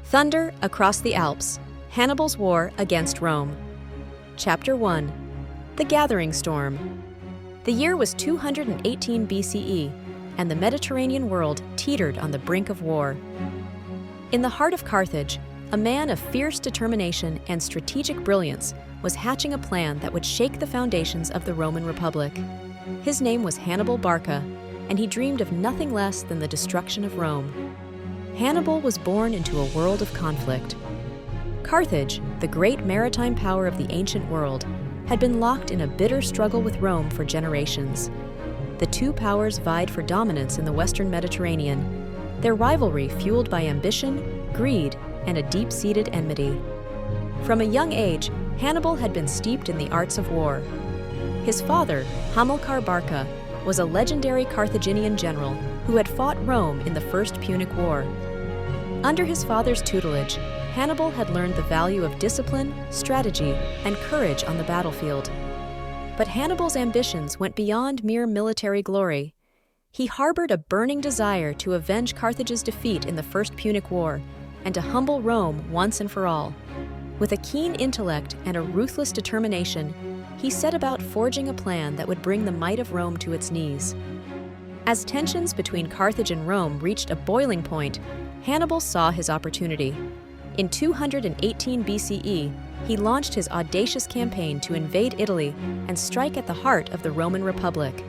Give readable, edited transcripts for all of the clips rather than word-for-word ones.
Thunder across the Alps, Hannibal's war against Rome. Chapter 1. The Gathering Storm. The year was 218 BCE, and the Mediterranean world teetered on the brink of war. In the heart of Carthage, a man of fierce determination and strategic brilliance was hatching a plan that would shake the foundations of the Roman Republic. His name was Hannibal Barca, and he dreamed of nothing less than the destruction of Rome. Hannibal was born into a world of conflict. Carthage, the great maritime power of the ancient world, had been locked in a bitter struggle with Rome for generations. The two powers vied for dominance in the Western Mediterranean, their rivalry fueled by ambition, greed, and a deep-seated enmity. From a young age, Hannibal had been steeped in the arts of war. His father, Hamilcar Barca, was a legendary Carthaginian general who had fought Rome in the First Punic War. Under his father's tutelage, Hannibal had learned the value of discipline, strategy, and courage on the battlefield. But Hannibal's ambitions went beyond mere military glory. He harbored a burning desire to avenge Carthage's defeat in the First Punic War and to humble Rome once and for all. With a keen intellect and a ruthless determination, he set about forging a plan that would bring the might of Rome to its knees. As tensions between Carthage and Rome reached a boiling point, Hannibal saw his opportunity. In 218 BCE, he launched his audacious campaign to invade Italy and strike at the heart of the Roman Republic.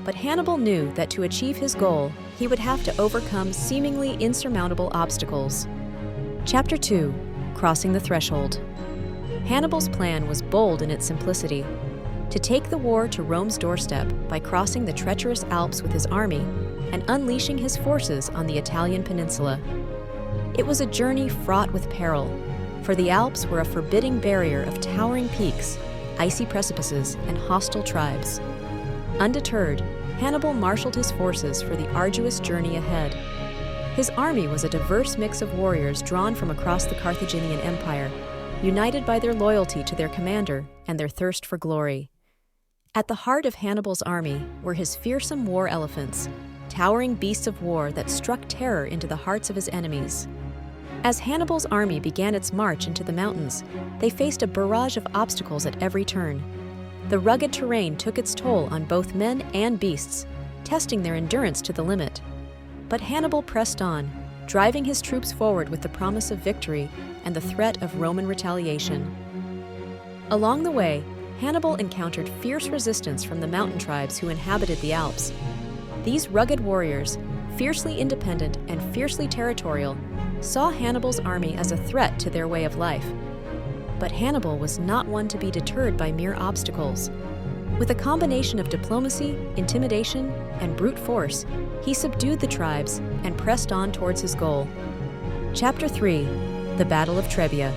But Hannibal knew that to achieve his goal, he would have to overcome seemingly insurmountable obstacles. Chapter 2. Crossing the Threshold. Hannibal's plan was bold in its simplicity: to take the war to Rome's doorstep by crossing the treacherous Alps with his army and unleashing his forces on the Italian peninsula. It was a journey fraught with peril, for the Alps were a forbidding barrier of towering peaks, icy precipices, and hostile tribes. Undeterred, Hannibal marshaled his forces for the arduous journey ahead. His army was a diverse mix of warriors drawn from across the Carthaginian Empire, united by their loyalty to their commander and their thirst for glory. At the heart of Hannibal's army were his fearsome war elephants, towering beasts of war that struck terror into the hearts of his enemies. As Hannibal's army began its march into the mountains, they faced a barrage of obstacles at every turn. The rugged terrain took its toll on both men and beasts, testing their endurance to the limit. But Hannibal pressed on, driving his troops forward with the promise of victory and the threat of Roman retaliation. Along the way, Hannibal encountered fierce resistance from the mountain tribes who inhabited the Alps. These rugged warriors, fiercely independent and fiercely territorial, saw Hannibal's army as a threat to their way of life. But Hannibal was not one to be deterred by mere obstacles. With a combination of diplomacy, intimidation, and brute force, he subdued the tribes and pressed on towards his goal. Chapter 3. The Battle of Trebia.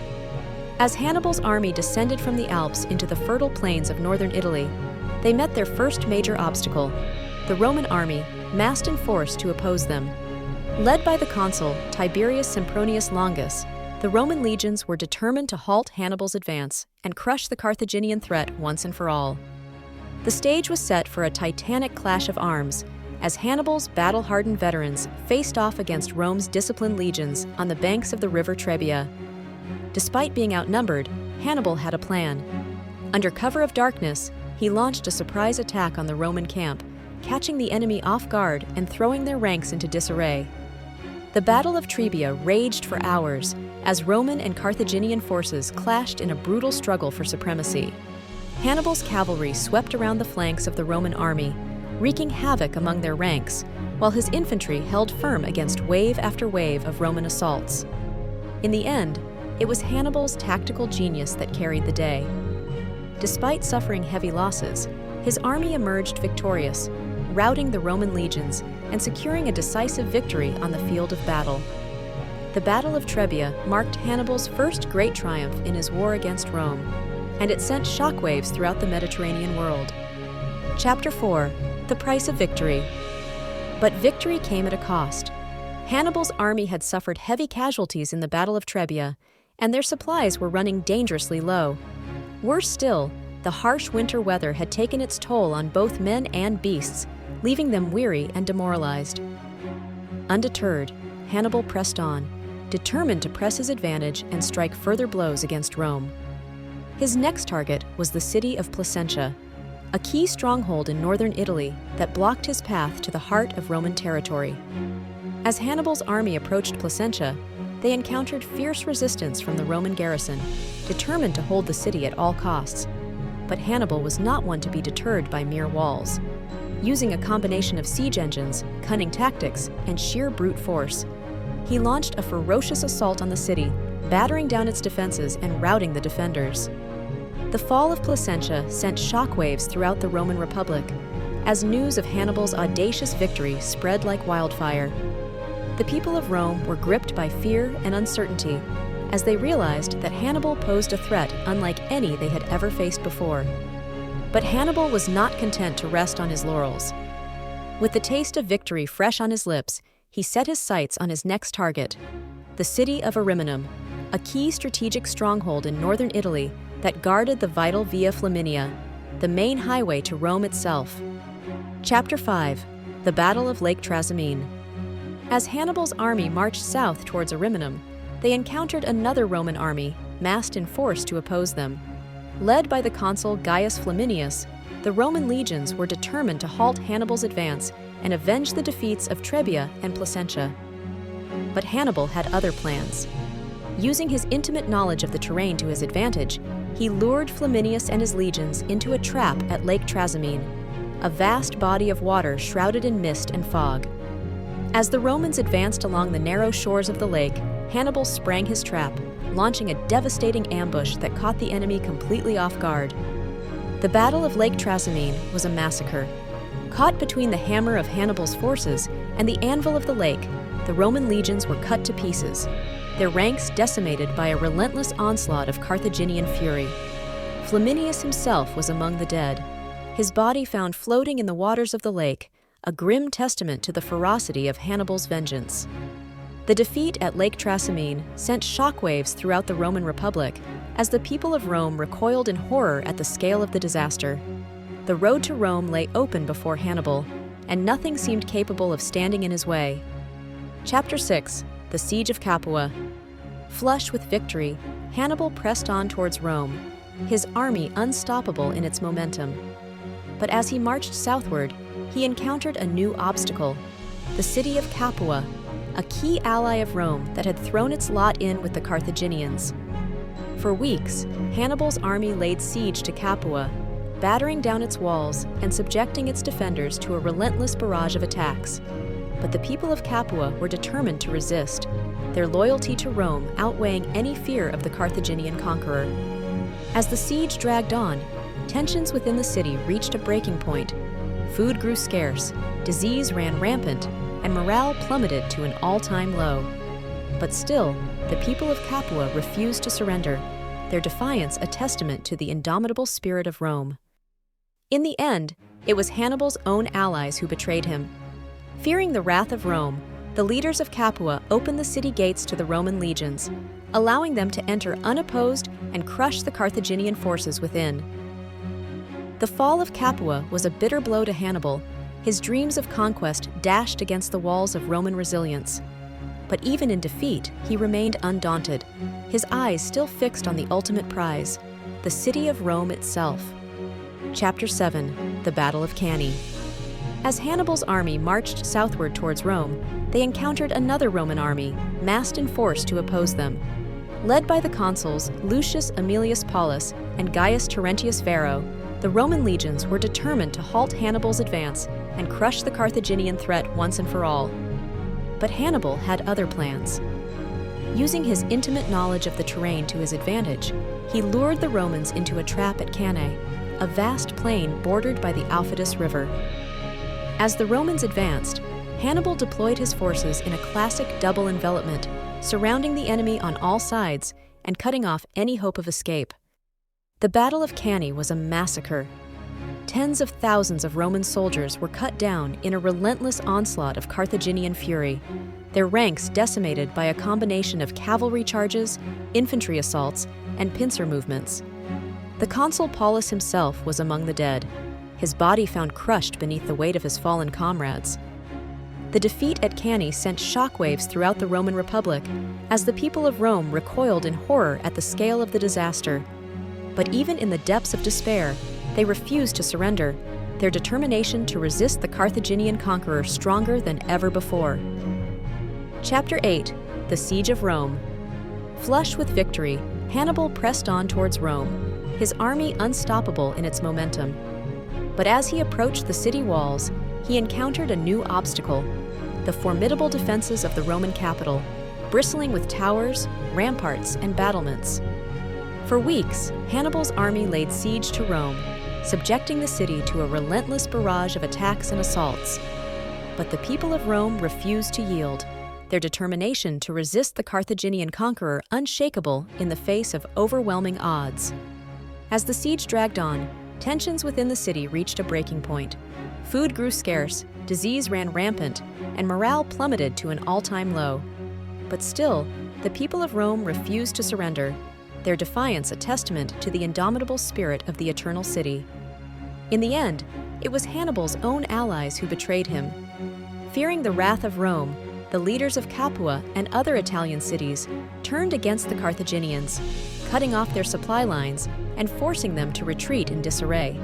As Hannibal's army descended from the Alps into the fertile plains of northern Italy, they met their first major obstacle: the Roman army, massed in force to oppose them. Led by the consul Tiberius Sempronius Longus, the Roman legions were determined to halt Hannibal's advance and crush the Carthaginian threat once and for all. The stage was set for a titanic clash of arms, as Hannibal's battle-hardened veterans faced off against Rome's disciplined legions on the banks of the river Trebia. Despite being outnumbered, Hannibal had a plan. Under cover of darkness, he launched a surprise attack on the Roman camp, catching the enemy off guard and throwing their ranks into disarray. The Battle of Trebia raged for hours as Roman and Carthaginian forces clashed in a brutal struggle for supremacy. Hannibal's cavalry swept around the flanks of the Roman army, wreaking havoc among their ranks, while his infantry held firm against wave after wave of Roman assaults. In the end, it was Hannibal's tactical genius that carried the day. Despite suffering heavy losses, his army emerged victorious, routing the Roman legions and securing a decisive victory on the field of battle. The Battle of Trebia marked Hannibal's first great triumph in his war against Rome, and it sent shockwaves throughout the Mediterranean world. Chapter 4. The Price of Victory. But victory came at a cost. Hannibal's army had suffered heavy casualties in the Battle of Trebia, and their supplies were running dangerously low. Worse still, the harsh winter weather had taken its toll on both men and beasts, leaving them weary and demoralized. Undeterred, Hannibal pressed on, determined to press his advantage and strike further blows against Rome. His next target was the city of Placentia, a key stronghold in northern Italy that blocked his path to the heart of Roman territory. As Hannibal's army approached Placentia, they encountered fierce resistance from the Roman garrison, determined to hold the city at all costs. But Hannibal was not one to be deterred by mere walls. Using a combination of siege engines, cunning tactics, and sheer brute force, he launched a ferocious assault on the city, battering down its defenses and routing the defenders. The fall of Placentia sent shockwaves throughout the Roman Republic, as news of Hannibal's audacious victory spread like wildfire. The people of Rome were gripped by fear and uncertainty as they realized that Hannibal posed a threat unlike any they had ever faced before. But Hannibal was not content to rest on his laurels. With the taste of victory fresh on his lips, he set his sights on his next target, the city of Ariminum, a key strategic stronghold in northern Italy that guarded the vital Via Flaminia, the main highway to Rome itself. Chapter 5: The Battle of Lake Trasimene. As Hannibal's army marched south towards Ariminum, they encountered another Roman army, massed in force to oppose them. Led by the consul Gaius Flaminius, the Roman legions were determined to halt Hannibal's advance and avenge the defeats of Trebia and Placentia. But Hannibal had other plans. Using his intimate knowledge of the terrain to his advantage, he lured Flaminius and his legions into a trap at Lake Trasimene, a vast body of water shrouded in mist and fog. As the Romans advanced along the narrow shores of the lake, Hannibal sprang his trap, launching a devastating ambush that caught the enemy completely off guard. The Battle of Lake Trasimene was a massacre. Caught between the hammer of Hannibal's forces and the anvil of the lake, the Roman legions were cut to pieces, their ranks decimated by a relentless onslaught of Carthaginian fury. Flaminius himself was among the dead, his body found floating in the waters of the lake, a grim testament to the ferocity of Hannibal's vengeance. The defeat at Lake Trasimene sent shockwaves throughout the Roman Republic as the people of Rome recoiled in horror at the scale of the disaster. The road to Rome lay open before Hannibal, and nothing seemed capable of standing in his way. Chapter 6: The Siege of Capua. Flush with victory, Hannibal pressed on towards Rome, his army unstoppable in its momentum. But as he marched southward, he encountered a new obstacle, the city of Capua, a key ally of Rome that had thrown its lot in with the Carthaginians. For weeks, Hannibal's army laid siege to Capua, battering down its walls and subjecting its defenders to a relentless barrage of attacks. But the people of Capua were determined to resist, their loyalty to Rome outweighing any fear of the Carthaginian conqueror. As the siege dragged on, tensions within the city reached a breaking point. Food grew scarce, disease ran rampant, and morale plummeted to an all-time low. But still, the people of Capua refused to surrender, their defiance a testament to the indomitable spirit of Rome. In the end, it was Hannibal's own allies who betrayed him. Fearing the wrath of Rome, the leaders of Capua opened the city gates to the Roman legions, allowing them to enter unopposed and crush the Carthaginian forces within. The fall of Capua was a bitter blow to Hannibal, his dreams of conquest dashed against the walls of Roman resilience. But even in defeat, he remained undaunted, his eyes still fixed on the ultimate prize, the city of Rome itself. Chapter 7: The Battle of Cany. As Hannibal's army marched southward towards Rome, they encountered another Roman army, massed in force to oppose them. Led by the consuls Lucius Aemilius Paulus and Gaius Terentius Varro, the Roman legions were determined to halt Hannibal's advance and crush the Carthaginian threat once and for all. But Hannibal had other plans. Using his intimate knowledge of the terrain to his advantage, he lured the Romans into a trap at Cany, a vast plain bordered by the Aufidus River. As the Romans advanced, Hannibal deployed his forces in a classic double envelopment, surrounding the enemy on all sides and cutting off any hope of escape. The Battle of Cany was a massacre. Tens of thousands of Roman soldiers were cut down in a relentless onslaught of Carthaginian fury, their ranks decimated by a combination of cavalry charges, infantry assaults, and pincer movements. The consul Paulus himself was among the dead, his body found crushed beneath the weight of his fallen comrades. The defeat at Cany sent shockwaves throughout the Roman Republic as the people of Rome recoiled in horror at the scale of the disaster. But even in the depths of despair, they refused to surrender, their determination to resist the Carthaginian conqueror stronger than ever before. Chapter 8: The Siege of Rome. Flush with victory, Hannibal pressed on towards Rome, his army unstoppable in its momentum. But as he approached the city walls, he encountered a new obstacle: the formidable defenses of the Roman capital, bristling with towers, ramparts, and battlements. For weeks, Hannibal's army laid siege to Rome, subjecting the city to a relentless barrage of attacks and assaults. But the people of Rome refused to yield, their determination to resist the Carthaginian conqueror unshakable in the face of overwhelming odds. As the siege dragged on, tensions within the city reached a breaking point. Food grew scarce, disease ran rampant, and morale plummeted to an all-time low. But still, the people of Rome refused to surrender, their defiance a testament to the indomitable spirit of the Eternal City. In the end, it was Hannibal's own allies who betrayed him. Fearing the wrath of Rome, the leaders of Capua and other Italian cities turned against the Carthaginians, cutting off their supply lines and forcing them to retreat in disarray.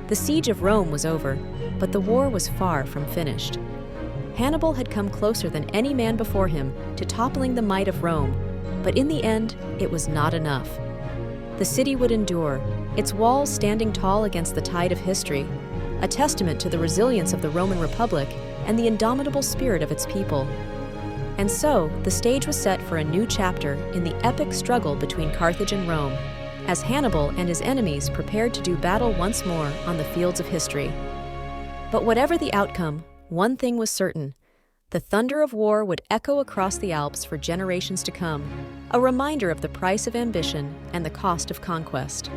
The siege of Rome was over, but the war was far from finished. Hannibal had come closer than any man before him to toppling the might of Rome, but in the end, it was not enough. The city would endure, its walls standing tall against the tide of history, a testament to the resilience of the Roman Republic and the indomitable spirit of its people. And so, the stage was set for a new chapter in the epic struggle between Carthage and Rome, as Hannibal and his enemies prepared to do battle once more on the fields of history. But whatever the outcome, one thing was certain: the thunder of war would echo across the Alps for generations to come, a reminder of the price of ambition and the cost of conquest.